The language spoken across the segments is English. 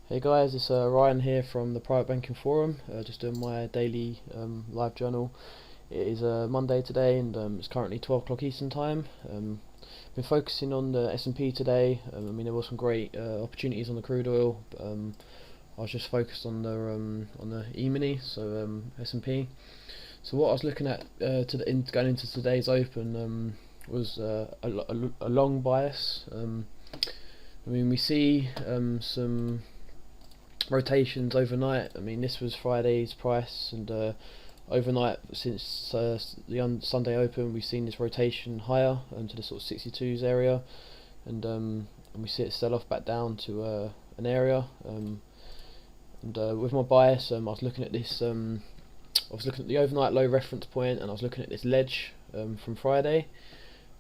Hey guys, it's Ryan here from the Private Banking Forum, just doing my daily live journal. It is Monday today and it's currently 12 o'clock Eastern Time. Been focusing on the S&P today. I mean, there were some great opportunities on the crude oil, but I was just focused on the E-mini, so S&P. So what I was looking at going into today's open was a long bias. I mean, we see some rotations overnight. I mean, this was Friday's price, and overnight since the Sunday open, we've seen this rotation higher to the sort of 62s area, and we see it sell off back down to an area. And with my bias, I was looking at this. I was looking at the overnight low reference point, and I was looking at this ledge from Friday.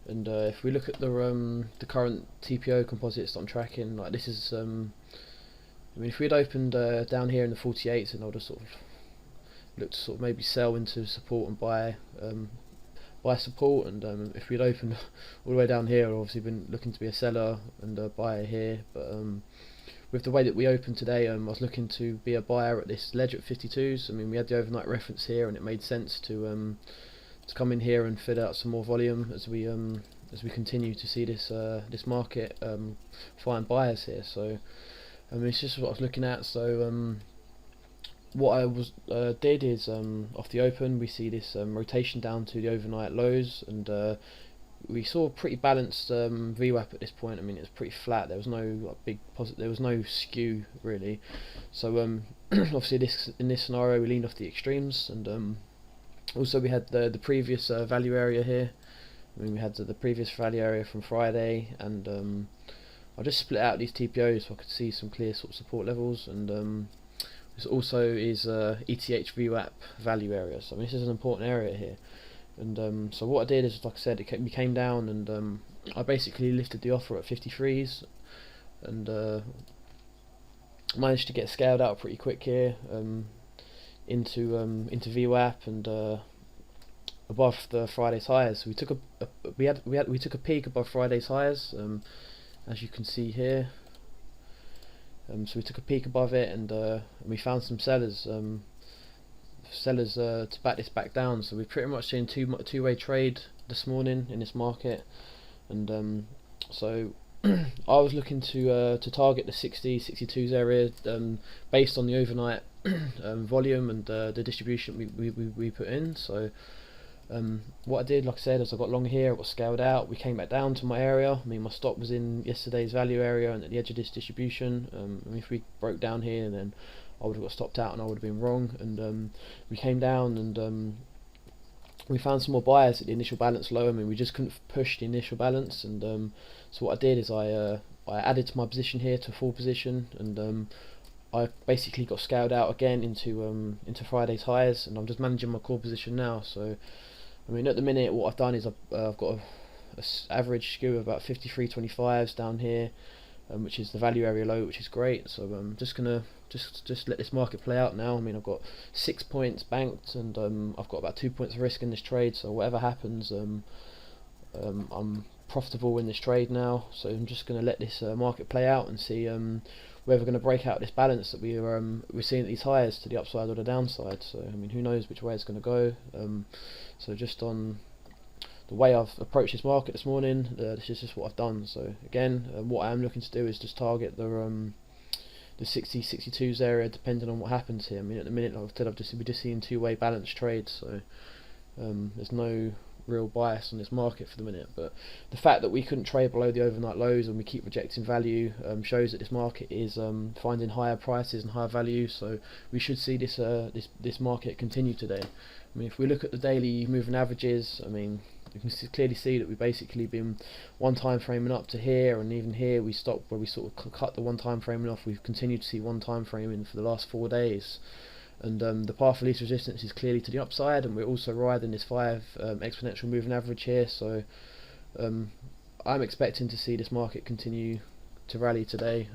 And if we look at the current TPO composites that I'm tracking, like this is I mean, if we had opened down here in the 48s, then I would have sort of looked to sort of maybe sell into support and buy support. And if we'd opened all the way down here, I'd obviously been looking to be a seller and a buyer here. But with the way that we opened today, I was looking to be a buyer at this ledge at 52s. I mean, we had the overnight reference here, and it made sense to come in here and fit out some more volume as we continue to see this market find buyers here. So it's just what I was looking at. So what I did is off the open, we see this rotation down to the overnight lows, and we saw a pretty balanced Vwap at this point. I mean, it was pretty flat. There was no there was no skew really. So obviously in this scenario, we leaned off the extremes, and also we had the previous value area here. I mean, we had the previous value area from Friday, and I just split out these TPOs so I could see some clear sort of support levels, and this also is ETH Vwap value area. So I mean, this is an important area here. And so what I did is, like I said, we came down, and I basically lifted the offer at 53s, and managed to get scaled out pretty quick here into Vwap and above the Friday's highs. So we took a peak above Friday's highs. As you can see here, so we took a peek above it, and we found some sellers to back this back down. So we've pretty much seen two-way trade this morning in this market, and so I was looking to target the 62s area based on the overnight volume and the distribution we put in. So what I did, like I said, is I got long here, I got scaled out, we came back down to my area. I mean, my stop was in yesterday's value area and at the edge of this distribution. I mean, if we broke down here, then I would have got stopped out and I would have been wrong. And we came down, and we found some more buyers at the initial balance low. I mean, we just couldn't push the initial balance, and so what I did is I added to my position here to a full position, and I basically got scaled out again into Friday's highs, and I'm just managing my core position now. So I mean, at the minute, what I've done is I've got a average skew of about 53.25s down here, which is the value area low, which is great. So I'm just gonna just let this market play out now. I mean, I've got 6 points banked, and I've got about 2 points of risk in this trade. So whatever happens, I'm profitable in this trade now. So I'm just gonna let this market play out and see whether we're going to break out this balance that we're seeing at these highs to the upside or the downside. So I mean, who knows which way it's going to go. So just on the way I've approached this market this morning, this is just what I've done. So again, what I am looking to do is just target the 62s area, depending on what happens here. I mean, at the minute, like I said, we're just seeing two-way balanced trades. So there's no real bias on this market for the minute, but the fact that we couldn't trade below the overnight lows and we keep rejecting value shows that this market is finding higher prices and higher value. So we should see this market continue today. I mean, if we look at the daily moving averages, I mean, you can clearly see that we've basically been one time framing up to here, and even here we stopped where we sort of cut the one time framing off. We've continued to see one time framing for the last 4 days. And the path of least resistance is clearly to the upside, and we're also riding this 5 exponential moving average here. So I'm expecting to see this market continue to rally today.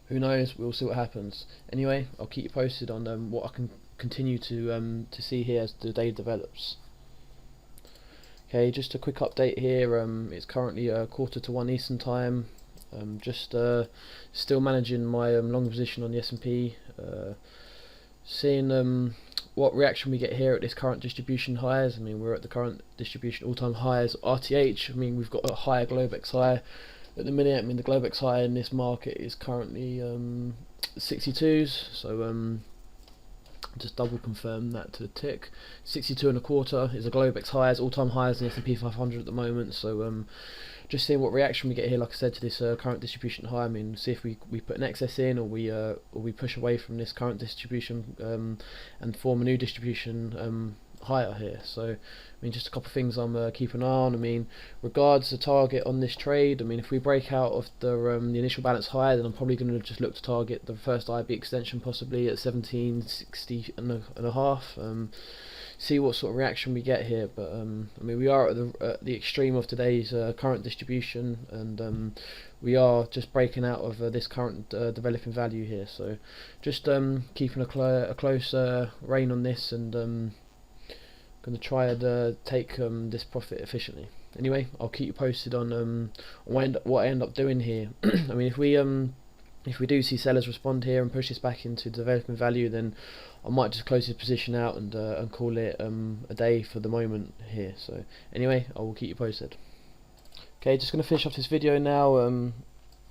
Who knows? We'll see what happens. Anyway, I'll keep you posted on what I can continue to see here as the day develops. Okay, just a quick update here. It's currently 1:45 Eastern time. Just still managing my long position on the S&P, seeing what reaction we get here at this current distribution highs. I mean, we're at the current distribution all-time highs. RTH, I mean, we've got a higher Globex high at the minute. I mean, the Globex high in this market is currently 62s, so just double confirm that to the tick. 62 and a quarter is a Globex highs, all-time highs in the SP 500 at the moment. So just seeing what reaction we get here, like I said, to this current distribution high. I mean, see if we put an excess in, or we push away from this current distribution and form a new distribution higher here. So I mean, just a couple of things I'm keeping an eye on. I mean, regards the target on this trade, I mean, if we break out of the initial balance high, then I'm probably going to just look to target the first IB extension, possibly at 1760 and a half. See what sort of reaction we get here. But I mean, we are at the extreme of today's current distribution, and we are just breaking out of this current developing value here. So just keeping a close rein on this, and going to try and take this profit efficiently. Anyway, I'll keep you posted on what I end up doing here. I mean, if we do see sellers respond here and push this back into developing value, then I might just close this position out and call it a day for the moment here. So anyway, I will keep you posted. Okay, just going to finish off this video now.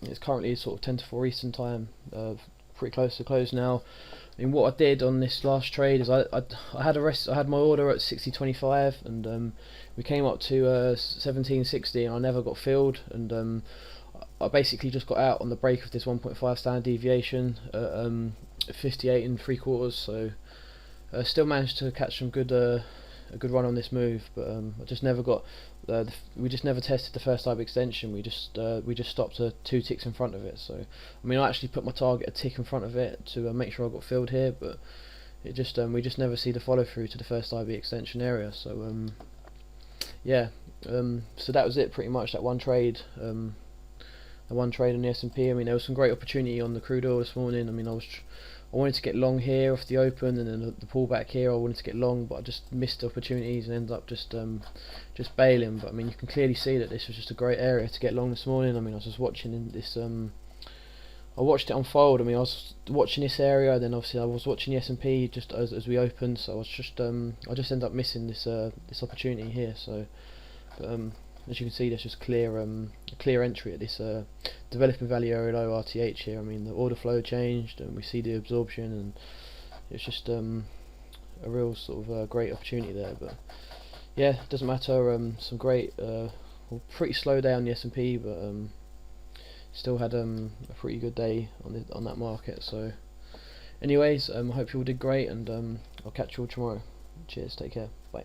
It's currently sort of 10 to 4 Eastern time, pretty close to close now. I mean, what I did on this last trade is I had my order at 60.25, and we came up to 17.60, and I never got filled, and I basically just got out on the break of this 1.5 standard deviation at 58 and 3/4. So still managed to catch some good a good run on this move, but I just never got we just never tested the first type extension. We just stopped 2 ticks in front of it. So I mean, I actually put my target a tick in front of it to make sure I got filled here, but it just we just never see the follow through to the first IB extension area. So yeah, so that was it pretty much. That one trade. The one trade on the S&P. I mean, there was some great opportunity on the crude oil this morning. I mean, I wanted to get long here off the open, and then the pullback here I wanted to get long, but I just missed opportunities and ended up just bailing. But I mean, you can clearly see that this was just a great area to get long this morning. I mean, I was just watching this I watched it unfold. I mean, I was watching this area, then obviously I was watching the S&P just as we opened, so I was just I just ended up missing this opportunity here. So but, as you can see, there's just a clear entry at this developing value area low RTH here. I mean, the order flow changed, and we see the absorption, and it's just a real sort of great opportunity there. But yeah, it doesn't matter. Some great, well, pretty slow day on the S&P, but still had a pretty good day on that market. So, anyways, I hope you all did great, and I'll catch you all tomorrow. Cheers. Take care. Bye.